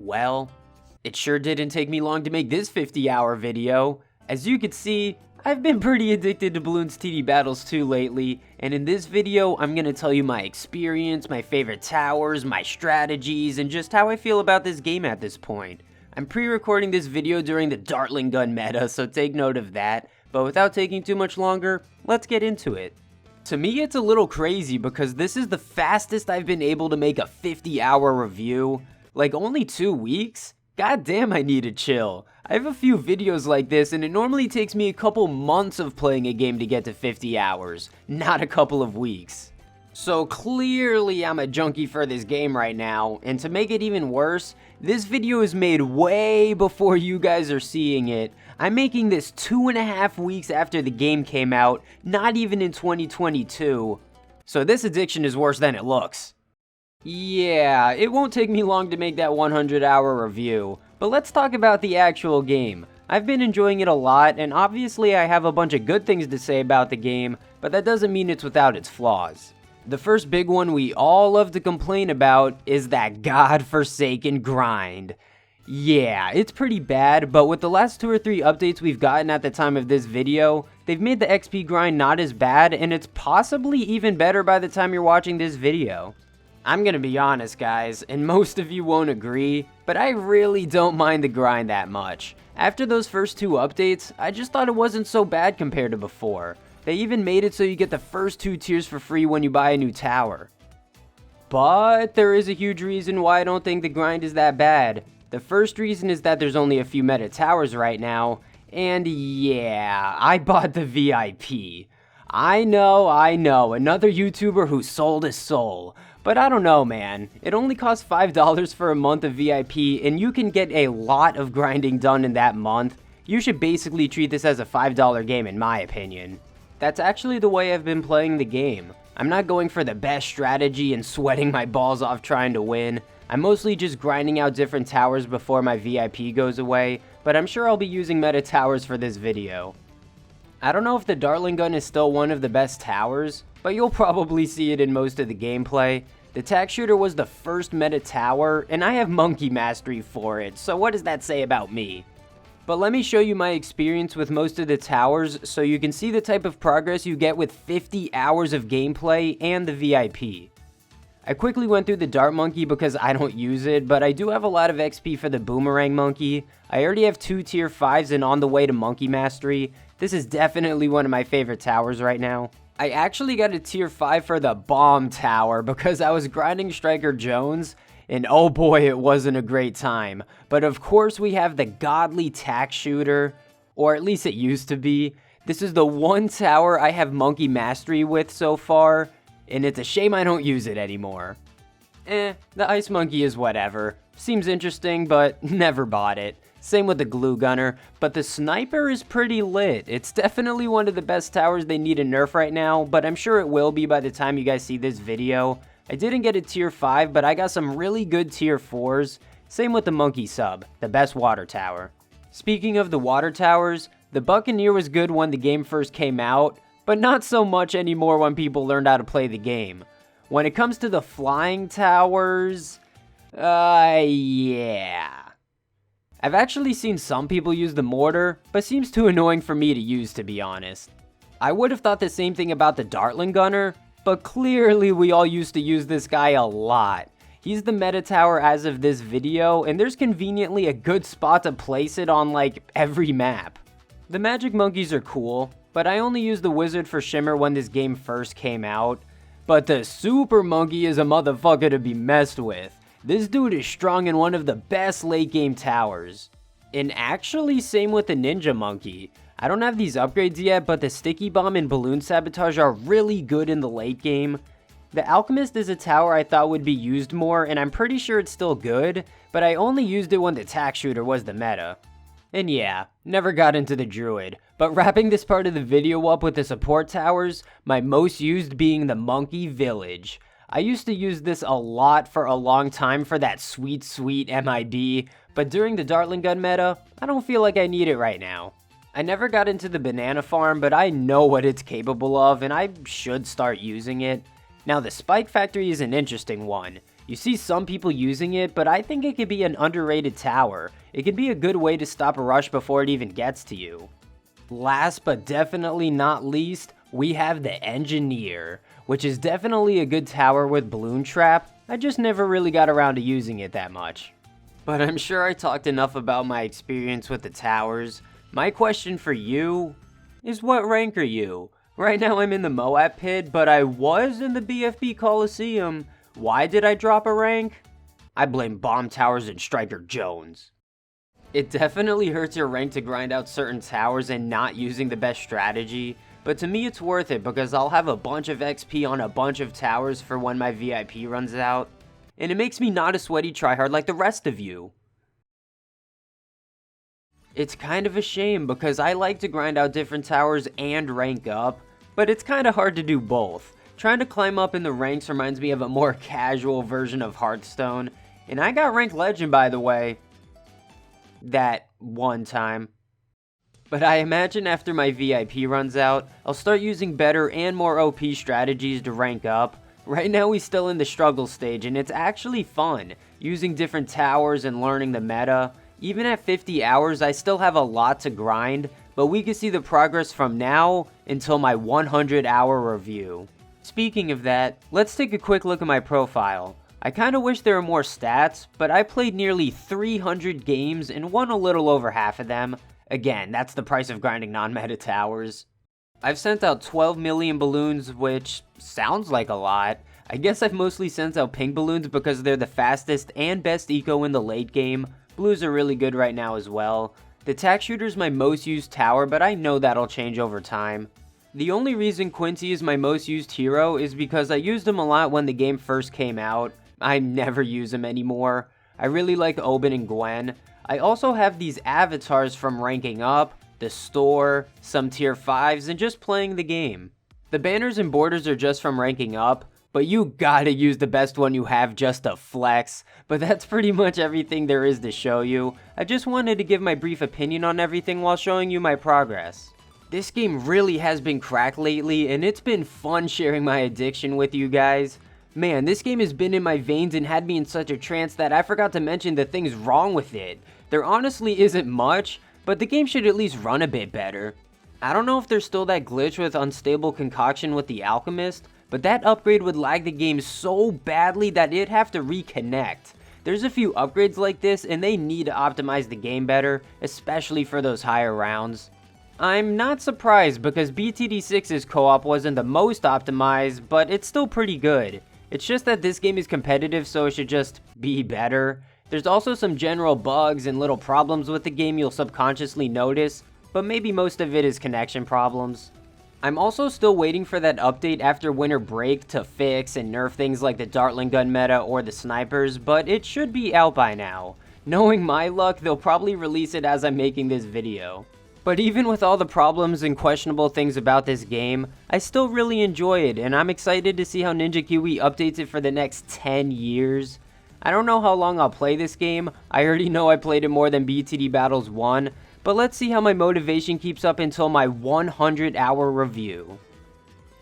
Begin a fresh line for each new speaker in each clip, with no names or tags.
Well, it sure didn't take me long to make this 50-hour video. As you can see, I've been pretty addicted to Bloons TD Battles 2 lately, and in this video, I'm gonna tell you my experience, my favorite towers, my strategies, and just how I feel about this game at this point. I'm pre-recording this video during the Dartling gun meta, so take note of that, but without taking too much longer, let's get into it. To me, it's a little crazy because this is the fastest I've been able to make a 50-hour review. Like, only 2 weeks? God damn, I need to chill. I have a few videos like this, and it normally takes me a couple months of playing a game to get to 50 hours, not a couple of weeks. So clearly I'm a junkie for this game right now, and to make it even worse, this video is made way before you guys are seeing it. I'm making this 2.5 weeks after the game came out, not even in 2022. So this addiction is worse than it looks. Yeah, it won't take me long to make that 100-hour review, but let's talk about the actual game. I've been enjoying it a lot, and obviously I have a bunch of good things to say about the game, but that doesn't mean it's without its flaws. The first big one we all love to complain about is that godforsaken grind. Yeah, it's pretty bad, but with the last 2 or 3 updates we've gotten at the time of this video, they've made the XP grind not as bad, and it's possibly even better by the time you're watching this video. I'm gonna be honest, guys, and most of you won't agree, but I really don't mind the grind that much. After those first 2 updates, I just thought it wasn't so bad compared to before. They even made it so you get the first 2 tiers for free when you buy a new tower. But there is a huge reason why I don't think the grind is that bad. The first reason is that there's only a few meta towers right now, and yeah, I bought the VIP. I know, another YouTuber who sold his soul. But I don't know, man. It only costs $5 for a month of VIP, and you can get a lot of grinding done in that month. You should basically treat this as a $5 game in my opinion. That's actually the way I've been playing the game. I'm not going for the best strategy and sweating my balls off trying to win. I'm mostly just grinding out different towers before my VIP goes away, but I'm sure I'll be using meta towers for this video. I don't know if the Dartling gun is still one of the best towers, but you'll probably see it in most of the gameplay. The tack shooter was the first meta tower, and I have monkey mastery for it, so what does that say about me? But let me show you my experience with most of the towers so you can see the type of progress you get with 50 hours of gameplay and the VIP. I quickly went through the dart monkey because I don't use it, but I do have a lot of XP for the boomerang monkey. I already have 2 tier 5s and on the way to monkey mastery. This is definitely one of my favorite towers right now. I actually got a tier 5 for the bomb tower because I was grinding Striker Jones, and oh boy, it wasn't a great time. But of course we have the godly tack shooter, or at least it used to be. This is the one tower I have monkey mastery with so far, and it's a shame I don't use it anymore. The ice monkey is whatever. Seems interesting, but never bought it. Same with the glue gunner, but the sniper is pretty lit. It's definitely one of the best towers they need a nerf right now, but I'm sure it will be by the time you guys see this video. I didn't get a tier 5, but I got some really good tier 4s. Same with the monkey sub, the best water tower. Speaking of the water towers, the Buccaneer was good when the game first came out, but not so much anymore when people learned how to play the game. When it comes to the flying towers, yeah. I've actually seen some people use the mortar, but seems too annoying for me to use, to be honest. I would have thought the same thing about the Dartling gunner, but clearly we all used to use this guy a lot. He's the meta tower as of this video, and there's conveniently a good spot to place it on like every map. The magic monkeys are cool, but I only used the wizard for shimmer when this game first came out. But the super monkey is a motherfucker to be messed with. This dude is strong in one of the best late game towers. And actually same with the ninja monkey. I don't have these upgrades yet, but the sticky bomb and balloon sabotage are really good in the late game. The alchemist is a tower I thought would be used more, and I'm pretty sure it's still good, but I only used it when the tack shooter was the meta. And yeah, never got into the druid, but wrapping this part of the video up with the support towers, my most used being the monkey village. I used to use this a lot for a long time for that sweet MIB, but during the Dartling gun meta, I don't feel like I need it right now. I never got into the banana farm, but I know what it's capable of, and I should start using it. Now the spike factory is an interesting one. You see some people using it, but I think it could be an underrated tower. It could be a good way to stop a rush before it even gets to you. Last but definitely not least, we have the Engineer, which is definitely a good tower with balloon trap. I just never really got around to using it that much. But I'm sure I talked enough about my experience with the towers. My question for you is, what rank are you? Right now I'm in the Moab pit, but I was in the BFB Coliseum. Why did I drop a rank? I blame Bomb Towers and Striker Jones. It definitely hurts your rank to grind out certain towers and not using the best strategy, but to me it's worth it because I'll have a bunch of XP on a bunch of towers for when my VIP runs out, and it makes me not a sweaty tryhard like the rest of you. It's kind of a shame because I like to grind out different towers and rank up, but it's kind of hard to do both. Trying to climb up in the ranks reminds me of a more casual version of Hearthstone, and I got ranked legend by the way. That one time. But I imagine after my VIP runs out, I'll start using better and more OP strategies to rank up. Right now we're still in the struggle stage and it's actually fun, using different towers and learning the meta. Even at 50 hours I still have a lot to grind, but we can see the progress from now until my 100 hour review. Speaking of that, let's take a quick look at my profile. I kinda wish there were more stats, but I played nearly 300 games and won a little over half of them. Again, that's the price of grinding non-meta towers. I've sent out 12 million balloons, which sounds like a lot. I guess I've mostly sent out pink balloons because they're the fastest and best eco in the late game. Blues are really good right now as well. The tack shooter is my most used tower, but I know that'll change over time. The only reason Quincy is my most used hero is because I used him a lot when the game first came out. I never use him anymore. I really like Oben and Gwen. I also have these avatars from ranking up, the store, some tier 5s, and just playing the game. The banners and borders are just from ranking up, but you gotta use the best one you have just to flex. But that's pretty much everything there is to show you. I just wanted to give my brief opinion on everything while showing you my progress. This game really has been cracked lately, and it's been fun sharing my addiction with you guys. Man, this game has been in my veins and had me in such a trance that I forgot to mention the things wrong with it. There honestly isn't much, but the game should at least run a bit better. I don't know if there's still that glitch with unstable concoction with the alchemist, but that upgrade would lag the game so badly that it'd have to reconnect. There's a few upgrades like this and they need to optimize the game better, especially for those higher rounds. I'm not surprised because BTD6's co-op wasn't the most optimized, but it's still pretty good. It's just that this game is competitive, so it should just be better. There's also some general bugs and little problems with the game you'll subconsciously notice, but maybe most of it is connection problems. I'm also still waiting for that update after winter break to fix and nerf things like the Dartling gun meta or the snipers, but it should be out by now. Knowing my luck, they'll probably release it as I'm making this video. But even with all the problems and questionable things about this game, I still really enjoy it, and I'm excited to see how Ninja Kiwi updates it for the next 10 years. I don't know how long I'll play this game. I already know I played it more than BTD Battles 1, but let's see how my motivation keeps up until my 100-hour review.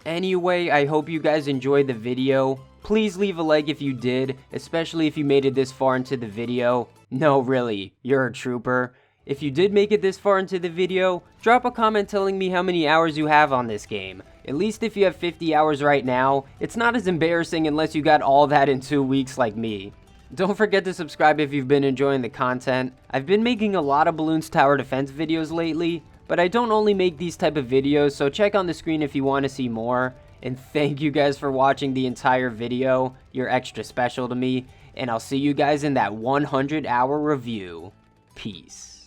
Anyway, I hope you guys enjoyed the video. Please leave a like if you did, especially if you made it this far into the video. No, really, you're a trooper. If you did make it this far into the video, drop a comment telling me how many hours you have on this game. At least if you have 50 hours right now, it's not as embarrassing unless you got all that in 2 weeks like me. Don't forget to subscribe if you've been enjoying the content. I've been making a lot of Bloons tower defense videos lately, but I don't only make these type of videos, so check on the screen if you want to see more. And thank you guys for watching the entire video. You're extra special to me, and I'll see you guys in that 100-hour review. Peace.